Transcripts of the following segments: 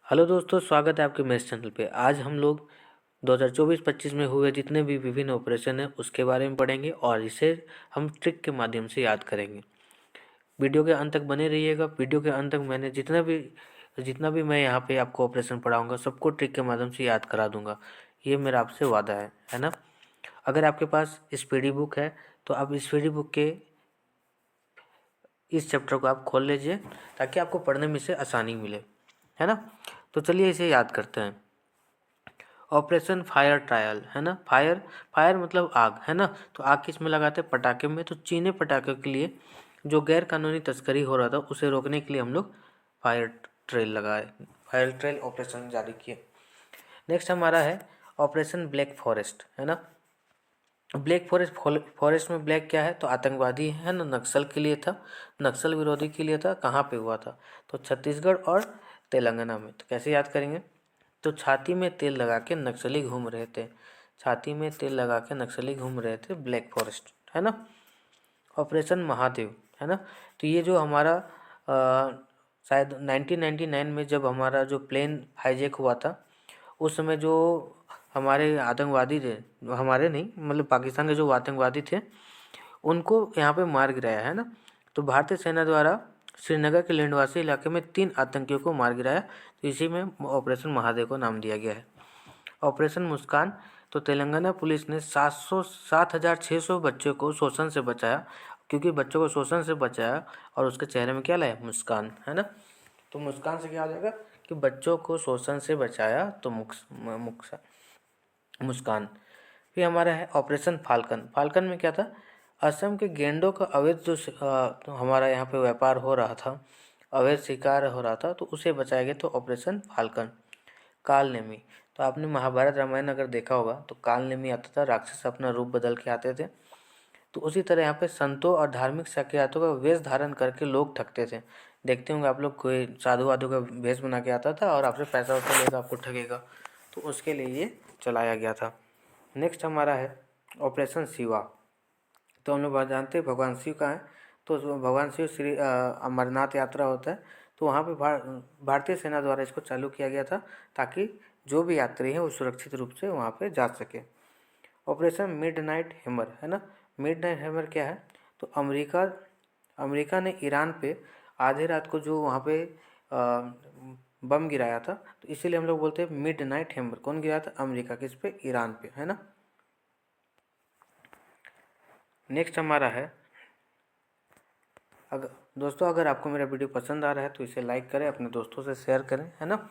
Hello दोस्तों, स्वागत है आपके मेरे चैनल पे। आज हम लोग 2024-25 में हुए जितने भी विभिन्न ऑपरेशन हैं उसके बारे में पढ़ेंगे और इसे हम ट्रिक के माध्यम से याद करेंगे। वीडियो के अंत तक बने रहिएगा। वीडियो के अंत तक मैंने जितना भी मैं यहाँ पे आपको ऑपरेशन पढ़ाऊँगा सबको ट्रिक के माध्यम से याद करा दूँगा। ये मेरा आपसे वादा है ना। अगर आपके पास स्पीडी बुक है तो आप स्पीडी बुक के इस चैप्टर को आप खोल लीजिए ताकि आपको पढ़ने में से आसानी मिले, है ना। तो चलिए इसे याद करते हैं। ऑपरेशन फायर ट्रायल, है ना। फायर फायर मतलब आग, है ना। तो आग किस में लगाते हैं? पटाखे में। तो चीने पटाखे के लिए जो गैर कानूनी तस्करी हो रहा था उसे रोकने के लिए हम लोग फायर ट्रेल लगाए, फायर ट्रेल ऑपरेशन जारी किए। नेक्स्ट हमारा है ऑपरेशन ब्लैक फॉरेस्ट, है ना। ब्लैक फॉरेस्ट में ब्लैक क्या है? तो आतंकवादी है ना, नक्सल के लिए था, नक्सल विरोधी के लिए था। कहाँ पे हुआ था? तो छत्तीसगढ़ और तेलंगाना में। तो कैसे याद करेंगे? तो छाती में तेल लगा के नक्सली घूम रहे थे, छाती में तेल लगा के नक्सली घूम रहे थे, ब्लैक फॉरेस्ट, है ना। ऑपरेशन महादेव, है ना। तो ये जो हमारा शायद 1999 में जब हमारा जो प्लेन हाईजैक हुआ था उस समय जो हमारे आतंकवादी थे, हमारे नहीं मतलब पाकिस्तान के जो आतंकवादी थे उनको यहाँ पे मार गिराया, है ना। तो भारतीय सेना द्वारा श्रीनगर के लैंडवासी इलाके में 3 आतंकियों को मार गिराया। तो इसी में ऑपरेशन महादेव को नाम दिया गया है। ऑपरेशन मुस्कान, तो तेलंगाना पुलिस ने 7,600 बच्चों को शोषण से बचाया, क्योंकि बच्चों को शोषण से बचाया और उसके चेहरे में क्या लाया? मुस्कान, है ना। तो मुस्कान से क्या हो जाएगा कि बच्चों को शोषण से बचाया, तो मुस्कान। फिर हमारा है ऑपरेशन फाल्कन। फाल्कन में क्या था? असम के गेंडों का अवैध जो तो हमारा यहाँ पे व्यापार हो रहा था, अवैध शिकार हो रहा था, तो उसे बचाया गया, तो ऑपरेशन फाल्कन। कालनेमी, तो आपने महाभारत रामायण अगर देखा होगा तो कालनेमी आता था, राक्षस अपना रूप बदल के आते थे। तो उसी तरह यहाँ पे संतों और धार्मिक शख्सियतों का वेश धारण करके लोग ठगते थे। देखते होंगे आप लोग, कोई साधु वाधु का वेश बना के आता था और आपसे पैसा वैसा लेगा, आपको ठगेगा। तो उसके लिए ये चलाया गया था। नेक्स्ट हमारा है ऑपरेशन शिवा। तो हम लोग जानते हैं भगवान शिव का है। तो भगवान शिव श्री अमरनाथ यात्रा होता है, तो वहाँ पे भारतीय सेना द्वारा इसको चालू किया गया था ताकि जो भी यात्री हैं वो सुरक्षित रूप से वहाँ पे जा सके। ऑपरेशन मिडनाइट हैमर, है ना। मिडनाइट हैमर क्या है? तो अमेरिका ने ईरान पे आधे रात को जो वहाँ पे बम गिराया था, तो इसीलिए हम लोग बोलते हैं मिडनाइट हैमर। कौन गिराया था? अमेरिका। किस पे? ईरान पे, है ना। नेक्स्ट हमारा है, दोस्तों अगर आपको मेरा वीडियो पसंद आ रहा है तो इसे लाइक करें, अपने दोस्तों से शेयर करें, है ना।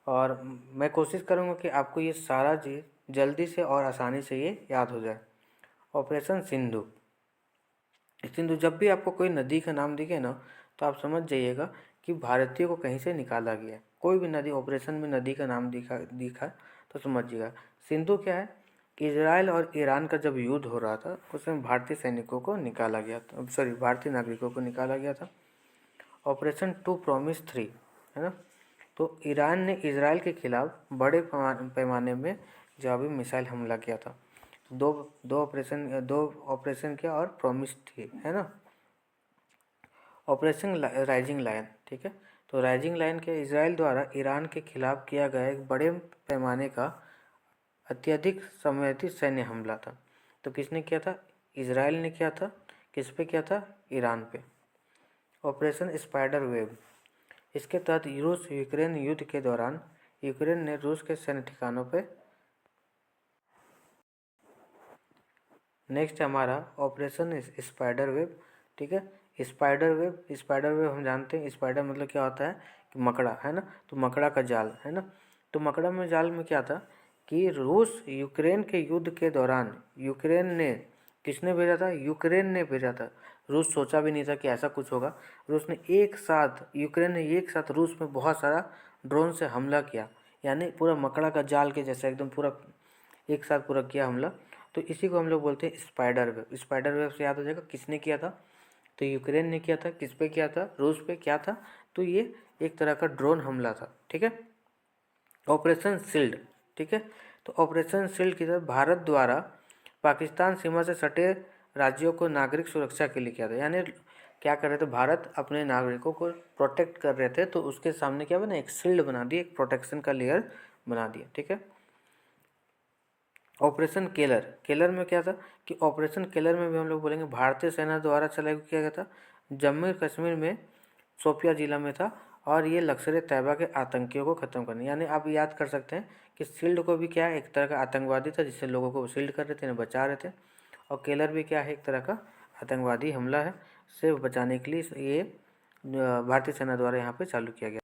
और मैं कोशिश करूँगा कि आपको ये सारा चीज़ जल्दी से और आसानी से ये याद हो जाए। ऑपरेशन सिंधु। सिंधु, जब भी आपको कोई नदी का नाम दिखे ना तो आप समझ जाइएगा कि भारतीयों को कहीं से निकाला गया है। कोई भी नदी ऑपरेशन में नदी का नाम दिखा तो समझिएगा। सिंधु क्या है? इजराइल और ईरान का जब युद्ध हो रहा था उसमें भारतीय सैनिकों को निकाला गया था, सॉरी भारतीय नागरिकों को निकाला गया था। ऑपरेशन टू प्रॉमिस 3, है ना। तो ईरान ने इजराइल के खिलाफ बड़े पैमाने में जवाबी मिसाइल हमला किया था। दो दो ऑपरेशन किया और प्रॉमिस थी, है ना। ऑपरेशन राइजिंग लायन, ठीक है। तो राइजिंग लायन के इजराइल द्वारा ईरान के खिलाफ किया गया एक बड़े पैमाने का अत्यधिक समर्थित सैन्य हमला था। तो किसने किया था? इजराइल ने किया था। किस पे किया था? ईरान पे। ऑपरेशन स्पाइडर वेब, इसके तहत रूस यूक्रेन युद्ध के दौरान यूक्रेन ने रूस के सैन्य ठिकानों पे। नेक्स्ट हमारा ऑपरेशन स्पाइडर वेब, ठीक है। स्पाइडर वेब हम जानते हैं, स्पाइडर मतलब क्या होता है कि मकड़ा, है ना। तो मकड़ा का जाल, है ना। तो मकड़ा में जाल में क्या था कि रूस यूक्रेन के युद्ध के दौरान यूक्रेन ने, किसने भेजा था? यूक्रेन ने भेजा था। रूस सोचा भी नहीं था कि ऐसा कुछ होगा। यूक्रेन ने एक साथ रूस में बहुत सारा ड्रोन से हमला किया, यानी पूरा मकड़ा का जाल के जैसा एकदम पूरा एक साथ पूरा किया हमला। तो इसी को हम लोग बोलते हैं स्पाइडर वेब। स्पाइडर वेब से याद हो जाएगा किसने किया था? तो यूक्रेन ने किया था। किस पे किया था? रूस पे। क्या था? तो ये एक तरह का ड्रोन हमला था, ठीक है। ऑपरेशन शील्ड, ठीक है। तो ऑपरेशन शील्ड की तरफ भारत द्वारा पाकिस्तान सीमा से सटे राज्यों को नागरिक सुरक्षा के लिए किया था, यानी क्या कर रहे थे, भारत अपने नागरिकों को प्रोटेक्ट कर रहे थे, तो उसके सामने क्या बना, एक शील्ड बना दी, एक प्रोटेक्शन का लेयर बना दिया, ठीक है। ऑपरेशन केलर, केलर में क्या था कि ऑपरेशन केलर में भी हम लोग बोलेंगे भारतीय सेना द्वारा चलाया किया गया था, जम्मू कश्मीर में शोपिया जिला में था, और ये लश्कर तैयबा के आतंकियों को ख़त्म करने, यानी आप याद कर सकते हैं कि शील्ड को भी क्या है, एक तरह का आतंकवादी था जिससे लोगों को शील्ड कर रहे थे, बचा रहे थे, और केलर भी क्या है, एक तरह का आतंकवादी हमला है से बचाने के लिए ये भारतीय सेना द्वारा यहाँ पे चालू किया गया।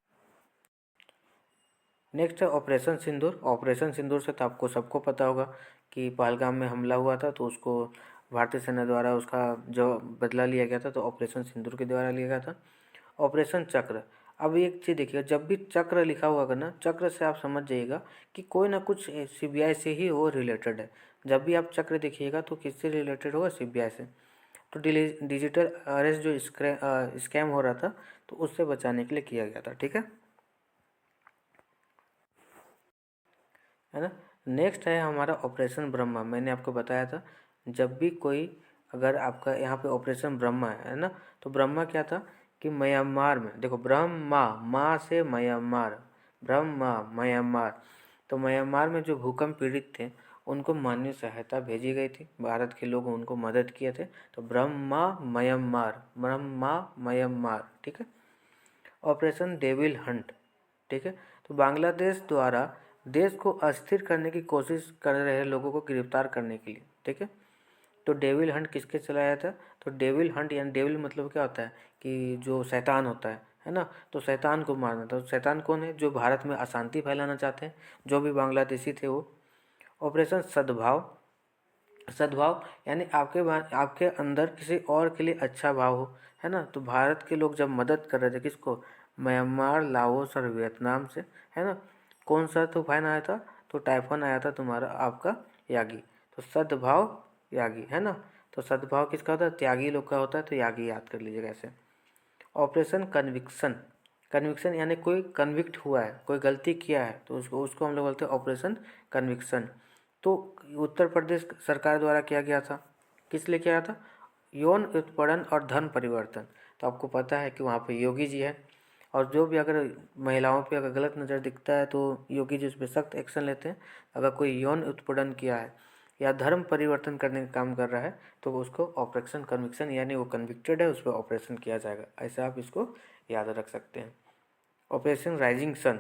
नेक्स्ट है ऑपरेशन सिंदूर। ऑपरेशन सिंदूर से तो आपको सबको पता होगा कि पहलगाम में हमला हुआ था, तो उसको भारतीय सेना द्वारा उसका जो बदला लिया गया था, तो ऑपरेशन सिंदूर के द्वारा लिया गया था। ऑपरेशन चक्र, अब एक चीज़ देखिएगा, जब भी चक्र लिखा हुआ अगर ना, चक्र से आप समझ जाइएगा कि कोई ना कुछ सीबीआई से ही वो रिलेटेड है। जब भी आप चक्र देखिएगा तो किससे रिलेटेड होगा, सीबीआई से। तो डिजिटल अरेस्ट जो स्कैम हो रहा था, तो उससे बचाने के लिए किया गया था, ठीक है ना। नेक्स्ट है हमारा ऑपरेशन ब्रह्मा। मैंने आपको बताया था, जब भी कोई अगर आपका यहाँ पे ऑपरेशन ब्रह्मा है ना, तो ब्रह्मा क्या था कि म्यांमार में, देखो ब्रह्मा, माँ से म्यांमार, ब्रह्मा म्यांमार, तो म्यांमार में जो भूकंप पीड़ित थे उनको मानवीय सहायता भेजी गई थी, भारत के लोग उनको मदद किए थे, तो ब्रह्मा म्यांमार, ब्रह्मा म्यांमार, ठीक है। ऑपरेशन डेविल हंट, ठीक है, तो बांग्लादेश द्वारा देश को अस्थिर करने की कोशिश कर रहे लोगों को गिरफ्तार करने के लिए, ठीक है। तो डेविल हंट किसके चलाया था, तो डेविल हंट यानी डेविल मतलब क्या होता है कि जो शैतान होता है ना, तो शैतान को मारना था। तो शैतान कौन है, जो भारत में अशांति फैलाना चाहते हैं, जो भी बांग्लादेशी थे वो। ऑपरेशन सद्भाव, सद्भाव यानी आपके अंदर किसी और के लिए अच्छा भाव हो, है ना, तो भारत के लोग जब मदद कर रहे थे किसको, म्यांमार, लाओस और वियतनाम से, है ना। कौन सा तूफान आया था, तो टाइफन आया था तुम्हारा आपका यागी, तो सद्भाव यागी, है ना। तो सद्भाव किसका होता है, त्यागी लोग का होता है, तो यागी याद कर लीजिएगा ऐसे। ऑपरेशन कन्विक्शन, कन्विक्शन यानी कोई कन्विक्ट हुआ है, कोई गलती किया है, तो उसको उसको हम लोग बोलते हैं ऑपरेशन कन्विक्शन। तो उत्तर प्रदेश सरकार द्वारा किया गया था, किस लिए किया था, यौन उत्पीड़न और धर्म परिवर्तन। तो आपको पता है कि वहाँ पे योगी जी है, और जो भी अगर महिलाओं पे अगर गलत नज़र दिखता है तो योगी जी उस पर सख्त एक्शन लेते हैं। अगर कोई यौन उत्पीड़न किया है या धर्म परिवर्तन करने का काम कर रहा है, तो उसको ऑपरेशन कन्विक्शन यानी वो कन्विक्टेड है, उस पर ऑपरेशन किया जाएगा, ऐसा आप इसको याद रख सकते हैं। ऑपरेशन राइजिंग सन,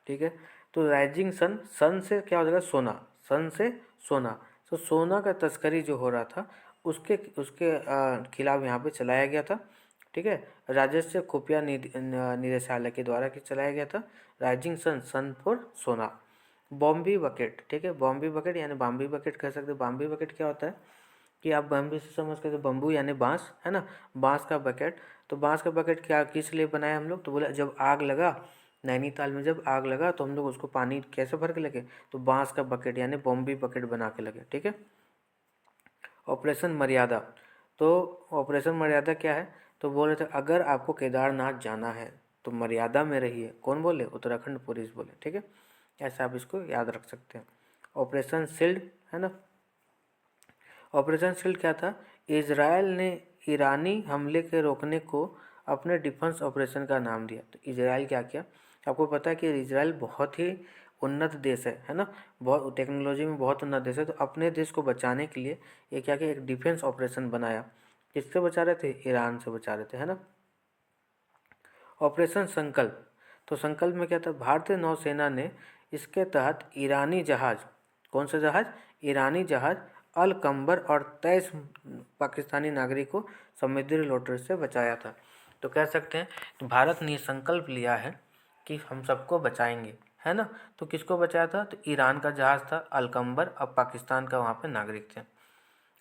ठीक है, तो राइजिंग सन, सन से क्या हो जाएगा, सोना, सन से सोना, तो सोना का तस्करी जो हो रहा था उसके उसके खिलाफ यहाँ पे चलाया गया था, ठीक है। राजस्व खुफिया निदेशालय के द्वारा चलाया गया था राइजिंग सन, सन फॉर सोना। बॉम्बे बकेट, ठीक है, बॉम्बे बकेट यानी बॉम्बे बकेट कह सकते हैं। बॉम्बे बकेट क्या होता है कि आप बम्बू से समझ कर, बम्बू यानी बांस, है ना, बांस का बकेट। तो बांस का बकेट क्या किस लिए बनाया हम लोग, तो बोले जब आग लगा, नैनीताल में जब आग लगा तो हम लोग उसको पानी कैसे भर के लगे, तो बांस का बकेट यानी बॉम्बे बकेट बना के लगे, ठीक है। ऑपरेशन मर्यादा, तो ऑपरेशन मर्यादा क्या है, तो बोल रहे थे अगर आपको केदारनाथ जाना है तो मर्यादा में रहिए, कौन बोले, उत्तराखंड पुलिस बोले, ठीक है। ऐसा आप इसको याद रख सकते हैं। ऑपरेशन शील्ड, है ना, ऑपरेशन शील्ड क्या था, इजराइल ने ईरानी हमले के रोकने को अपने डिफेंस ऑपरेशन का नाम दिया। तो इजराइल क्या किया, आपको पता है कि इजराइल बहुत ही उन्नत देश है ना, बहुत टेक्नोलॉजी में बहुत उन्नत देश है, तो अपने देश को बचाने के लिए ये क्या किया, एक डिफेंस ऑपरेशन बनाया। किससे बचा रहे थे, ईरान से बचा रहे थे, है ना। ऑपरेशन संकल्प, तो संकल्प में क्या था, भारतीय नौसेना ने इसके तहत ईरानी जहाज, कौन सा जहाज, ईरानी जहाज अल कंबर और 23 पाकिस्तानी नागरिक को समुद्री लूटने से बचाया था। तो कह सकते हैं कि भारत ने संकल्प लिया है कि हम सबको बचाएंगे, है ना। तो किसको बचाया था, तो ईरान का जहाज था अल कंबर, और पाकिस्तान का वहाँ पे नागरिक थे।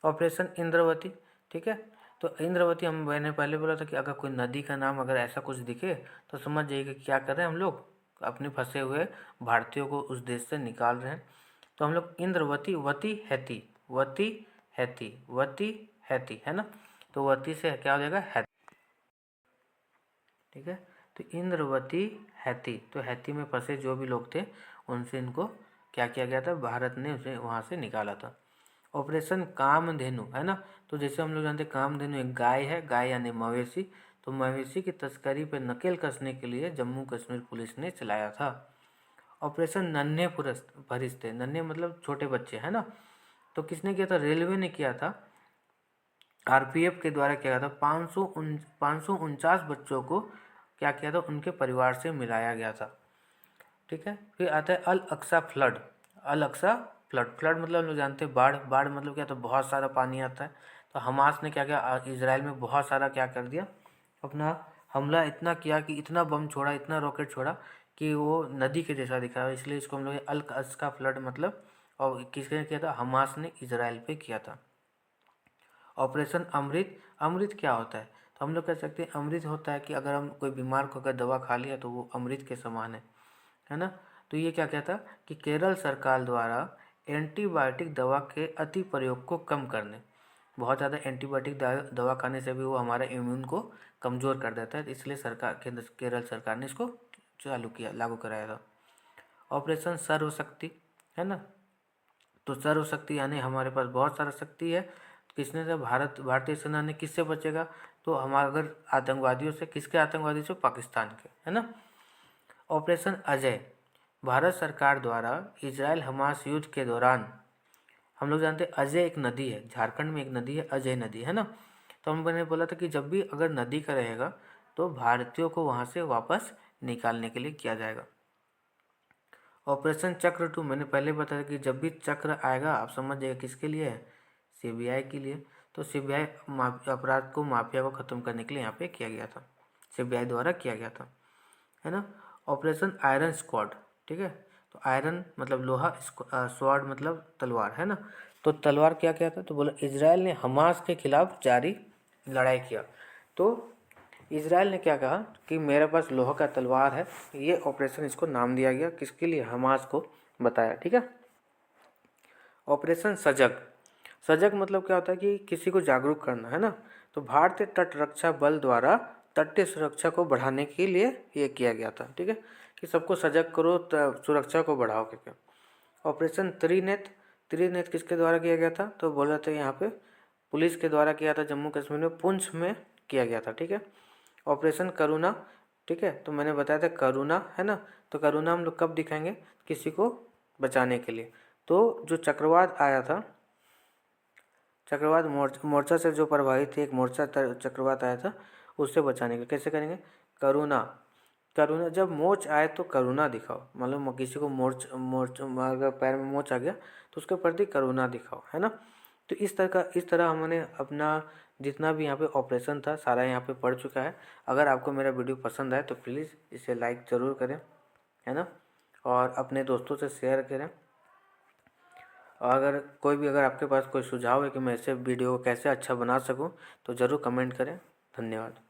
ऑपरेशन इंद्रवती, ठीक है, तो इंद्रवती मैंने पहले बोला था कि अगर कोई नदी का नाम अगर ऐसा कुछ दिखे तो समझ जाइए कि क्या कर रहे हैं हम लोग, अपने फंसे हुए भारतीयों को उस देश से निकाल रहे हैं। तो हम लोग इंद्रवती, वती हैती, वती हैती, वती हैती, है ना, तो वती से क्या हो जाएगा, हैती, ठीक है। तो इंद्रवती हैती, तो हैती में फंसे जो भी लोग थे उनसे इनको क्या किया गया था, भारत ने उसे वहाँ से निकाला था। ऑपरेशन कामधेनु, है ना। तो जैसे हम लोग जानते हैं कामधेनु एक गाय है, गाय यानी मवेशी। तो मवेशी की तस्करी पर नकेल कसने के लिए जम्मू कश्मीर पुलिस ने चलाया था। ऑपरेशन नन्हे फरिश्ते, नन्हे मतलब छोटे बच्चे, है ना। तो किसने किया था? रेलवे ने किया था। आरपीएफ के द्वारा किया था। 549 बच्चों को क्या किया था? उनके परिवार से मिलाया गया था। ठीक है। फिर आता है अल अक्सा फ्लड। अल अक्सा फ्लड, फ्लड मतलब हम लोग जानते हैं बाढ़। बाढ़ मतलब क्या? तो बहुत सारा पानी आता है। तो हमास ने क्या किया? इजराइल में बहुत सारा क्या कर दिया? अपना हमला इतना किया कि इतना बम छोड़ा, इतना रॉकेट छोड़ा कि वो नदी के जैसा दिखा, इसलिए इसको हम लोग अल अक्सा फ्लड मतलब। और किसने किया था? हमास ने इजराइल पे किया था। ऑपरेशन अमृत। अमृत क्या होता है? तो हम लोग कह सकते हैं अमृत होता है कि अगर हम कोई बीमार को अगर दवा खा लिया तो वो अमृत के समान है ना। तो ये क्या कहता कि केरल सरकार द्वारा एंटीबायोटिक दवा के अति प्रयोग को कम करने, बहुत ज़्यादा एंटीबायोटिक दवा खाने से भी वो हमारे इम्यून को कमज़ोर कर देता है, इसलिए केरल सरकार ने इसको चालू किया, लागू कराया था। ऑपरेशन सर्वशक्ति, है ना। तो सर्वशक्ति यानी हमारे पास बहुत सारा शक्ति है। किसने से? भारतीय सेना ने। किससे बचेगा? तो हमारा अगर आतंकवादियों से। किसके आतंकवादी से? पाकिस्तान के, है ना। ऑपरेशन अजय, भारत सरकार द्वारा इजराइल हमास युद्ध के दौरान, हम लोग जानते हैं अजय एक नदी है, झारखंड में एक नदी है अजय नदी, है ना। तो मैंने बोला था कि जब भी अगर नदी का रहेगा तो भारतीयों को वहाँ से वापस निकालने के लिए किया जाएगा। ऑपरेशन चक्र 2, मैंने पहले बताया कि जब भी चक्र आएगा आप समझ जाइए किसके लिए है? सीबीआई के लिए। तो सीबीआई अपराध को, माफिया को ख़त्म करने के लिए यहाँ पे किया गया था, सीबीआई द्वारा किया गया था, है ना। ऑपरेशन आयरन स्क्वाड, ठीक है। तो आयरन मतलब लोहा, स्वॉर्ड मतलब तलवार, है ना। तो तलवार क्या किया था? तो बोला इजराइल ने हमास के खिलाफ जारी लड़ाई किया। तो इजराइल ने क्या कहा कि मेरे पास लोहा का तलवार है। ये ऑपरेशन इसको नाम दिया गया, किसके लिए? हमास को बताया, ठीक है। ऑपरेशन सजग। सजग मतलब क्या होता है कि किसी को जागरूक करना, है ना। तो भारतीय तट रक्षा बल द्वारा तटीय सुरक्षा को बढ़ाने के लिए ये किया गया था, ठीक है, कि सबको सजग करो, सुरक्षा को बढ़ाओ करके। ऑपरेशन त्रिनेत्र। त्रिनेत्र किसके द्वारा किया गया था? तो बोल रहे थे यहाँ पे पुलिस के द्वारा किया था, जम्मू कश्मीर में पुंछ में किया गया था, ठीक है। ऑपरेशन करुणा, ठीक है। तो मैंने बताया था करुणा, है ना। तो करुणा हम लोग कब दिखाएंगे? किसी को बचाने के लिए। तो जो चक्रवात आया था, चक्रवात मोर्चा से जो प्रभावित थी, एक मोर्चा चक्रवात आया था, उससे बचाने के कैसे करेंगे? करुणा। करुणा जब मोच आए तो करुणा दिखाओ, मतलब किसी को मोच अगर पैर में मोच आ गया तो उसके प्रति करुणा दिखाओ, है ना। तो इस तरह हमने अपना जितना भी यहाँ पे ऑपरेशन था सारा यहाँ पे पढ़ चुका है। अगर आपको मेरा वीडियो पसंद आए तो प्लीज़ इसे लाइक ज़रूर करें, है ना, और अपने दोस्तों से शेयर करें। अगर आपके पास कोई सुझाव है कि मैं ऐसे वीडियो को कैसे अच्छा बना सकूं तो ज़रूर कमेंट करें। धन्यवाद।